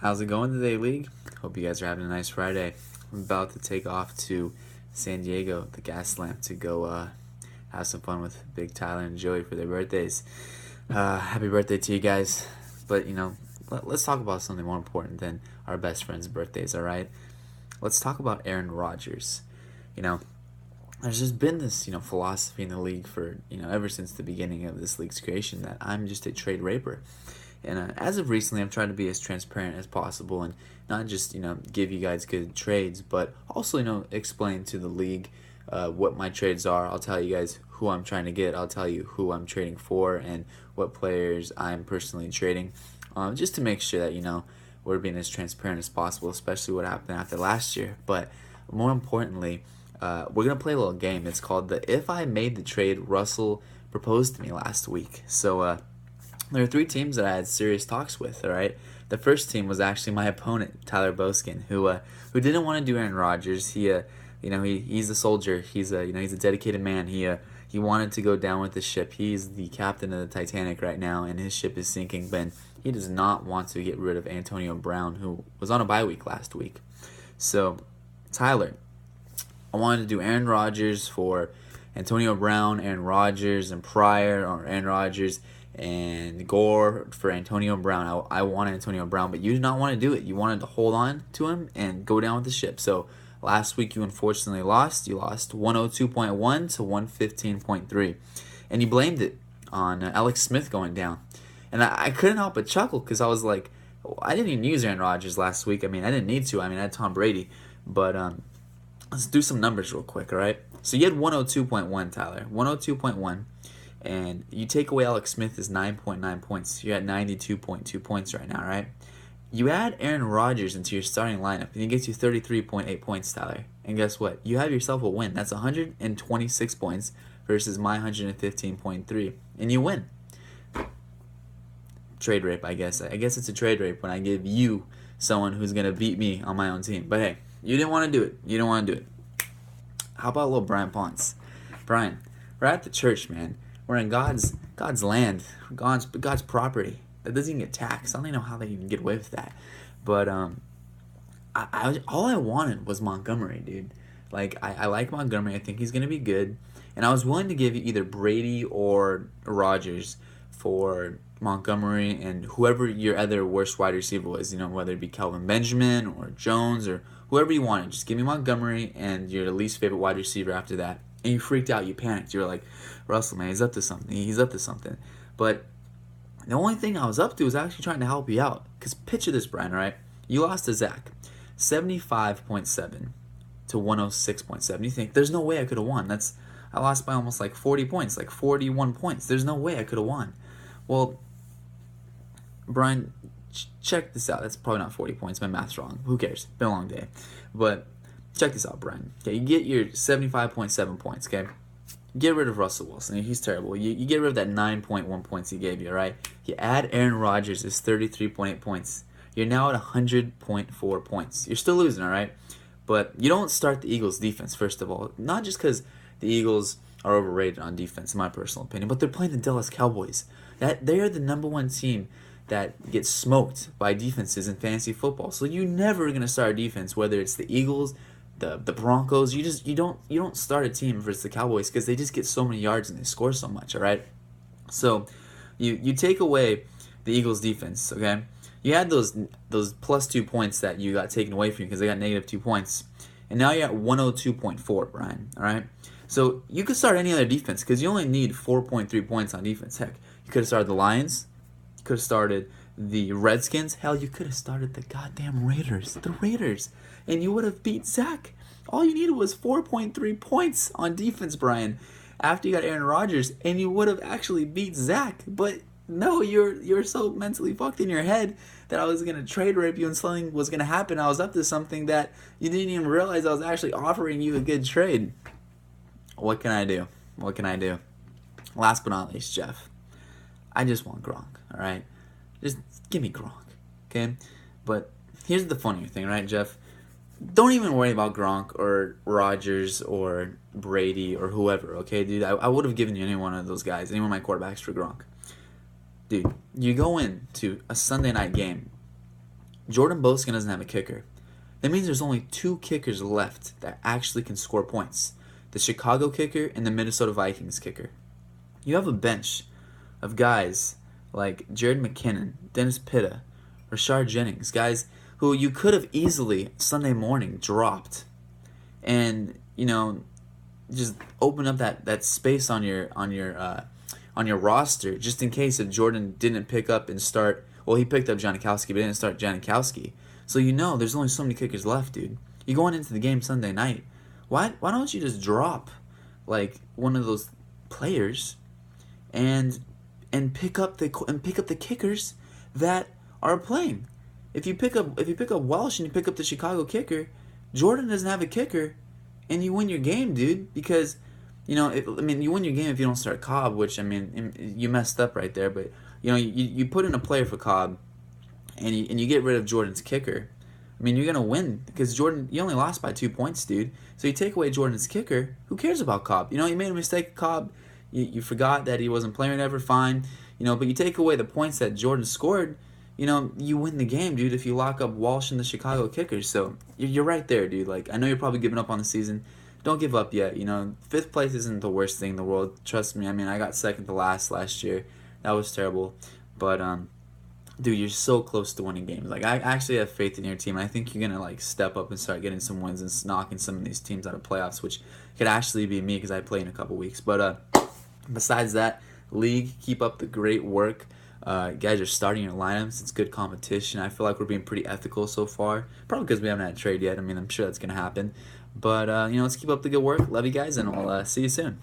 How's it going today, League? Hope you guys are having a nice Friday. I'm about to take off to San Diego, the gas lamp, to go have some fun with Big Tyler and Joey for their birthdays. Happy birthday to you guys. But, let's talk about something more important than our best friends' birthdays, all right? Let's talk about Aaron Rodgers. You know, there's just been this, philosophy in the league for, ever since the beginning of this league's creation that I'm just a trade raper. And as of recently, I'm trying to be as transparent as possible and not just, give you guys good trades, but also, explain to the league what my trades are. I'll tell you guys who I'm trying to get. I'll tell you who I'm trading for and what players I'm personally trading, just to make sure that, we're being as transparent as possible, especially what happened after last year. But more importantly, we're going to play a little game. It's called the If I Made the Trade Russell Proposed to Me last week. So, there are three teams that I had serious talks with, all right? The first team was actually my opponent, Tyler Boskin, who didn't want to do Aaron Rodgers. He's a soldier. He's a dedicated man. He wanted to go down with the ship. He's the captain of the Titanic right now, and his ship is sinking, but he does not want to get rid of Antonio Brown, who was on a bye week last week. So, Tyler, I wanted to do Aaron Rodgers for Antonio Brown, Aaron Rodgers, and Pryor, or Aaron Rodgers and Gore for Antonio Brown. I wanted Antonio Brown, but you did not want to do it. You wanted to hold on to him and go down with the ship. So last week you unfortunately lost. You lost 102.1 to 115.3. And you blamed it on Alex Smith going down. And I couldn't help but chuckle because I was like, I didn't even use Aaron Rodgers last week. I mean, I didn't need to. I had Tom Brady. But let's do some numbers real quick, all right? So you had 102.1, Tyler. 102.1. And you take away Alex Smith is 9.9 points. You're at 92.2 points right now, right? You add Aaron Rodgers into your starting lineup, and it gets you 33.8 points, Tyler. And guess what? You have yourself a win. That's 126 points versus my 115.3. And you win. Trade rape, I guess. I guess it's a trade rape when I give you someone who's going to beat me on my own team. But hey, you didn't want to do it. You don't want to do it. How about little Brian Ponce? Brian, we're at the church, man. We're in God's land, God's property. That doesn't even get taxed. I don't even know how they even get away with that. But all I wanted was Montgomery, dude. Like I like Montgomery. I think he's gonna be good, and I was willing to give you either Brady or Rodgers for Montgomery and whoever your other worst wide receiver was. Whether it be Kelvin Benjamin or Jones or whoever you wanted. Just give me Montgomery and your least favorite wide receiver after that. And you freaked out. You panicked. You were like, Russell, man, he's up to something. He's up to something. But the only thing I was up to was actually trying to help you out. Because picture this, Brian, right? You lost to Zach. 75.7 to 106.7. You think, there's no way I could have won. I lost by almost like 40 points, like 41 points. There's no way I could have won. Well, Brian, check this out. That's probably not 40 points. My math's wrong. Who cares? Been a long day. But check this out, Brian. Okay, you get your 75.7 points, okay? Get rid of Russell Wilson. He's terrible. You get rid of that 9.1 points he gave you, right? You add Aaron Rodgers' 33.8 points. You're now at 100.4 points. You're still losing, all right? But you don't start the Eagles' defense, first of all. Not just because the Eagles are overrated on defense, in my personal opinion, but they're playing the Dallas Cowboys. They are the number one team that gets smoked by defenses in fantasy football. So you're never going to start a defense, whether it's the Eagles, the Broncos. You don't start a team versus the Cowboys because they just get so many yards and they score so much, all right? So you take away the Eagles defense, okay? You had those plus 2 points that you got taken away from you because they got negative 2 points. And now you're at 102.4, Brian, all right? So you could start any other defense because you only need 4.3 points on defense. Heck, you could have started the Lions. You could have started the Redskins. Hell, you could have started the goddamn Raiders. The Raiders. And you would have beat Zach. All you needed was 4.3 points on defense, Brian, after you got Aaron Rodgers, and you would have actually beat Zach. But no, you're so mentally fucked in your head that I was going to trade rape you and something was going to happen. I was up to something that you didn't even realize I was actually offering you a good trade. What can I do? What can I do? Last but not least, Jeff. I just want Gronk, all right? Just give me Gronk, okay? But here's the funny thing, right, Jeff? Don't even worry about Gronk or Rodgers or Brady or whoever, okay, dude? I would have given you any one of those guys, any one of my quarterbacks for Gronk. Dude, you go into a Sunday night game. Jordan Boskin doesn't have a kicker. That means there's only two kickers left that actually can score points. The Chicago kicker and the Minnesota Vikings kicker. You have a bench of guys like Jared McKinnon, Dennis Pitta, Rashard Jennings, guys who you could have easily Sunday morning dropped and, just open up that space on your roster just in case if Jordan didn't pick up and start. Well, he picked up Janikowski, but didn't start Janikowski. So there's only so many kickers left, dude. You going into the game Sunday night. Why don't you just drop like one of those players and pick up the kickers that are playing? If you pick up Welsh and you pick up the Chicago kicker, Jordan doesn't have a kicker, and you win your game, dude. Because you win your game if you don't start Cobb, which you messed up right there. But you put in a player for Cobb, and you get rid of Jordan's kicker. You're gonna win because Jordan. You only lost by 2 points, dude. So you take away Jordan's kicker. Who cares about Cobb? You made a mistake with Cobb. You forgot that he wasn't playing ever. Fine. But you take away the points that Jordan scored. You win the game, dude, if you lock up Walsh and the Chicago kickers. So you're right there, dude. Like, I know you're probably giving up on the season. Don't give up yet. 5th place isn't the worst thing in the world. Trust me. I got second to last year. That was terrible. But dude, you're so close to winning games. Like, I actually have faith in your team. I think you're gonna step up and start getting some wins and knocking some of these teams out of playoffs, which could actually be me because I play in a couple weeks. But besides that, league, keep up the great work. Guys are starting your lineups. It's good competition. I feel like we're being pretty ethical so far. Probably because we haven't had a trade yet. I'm sure that's gonna happen. But let's keep up the good work. Love you guys, and we'll see you soon.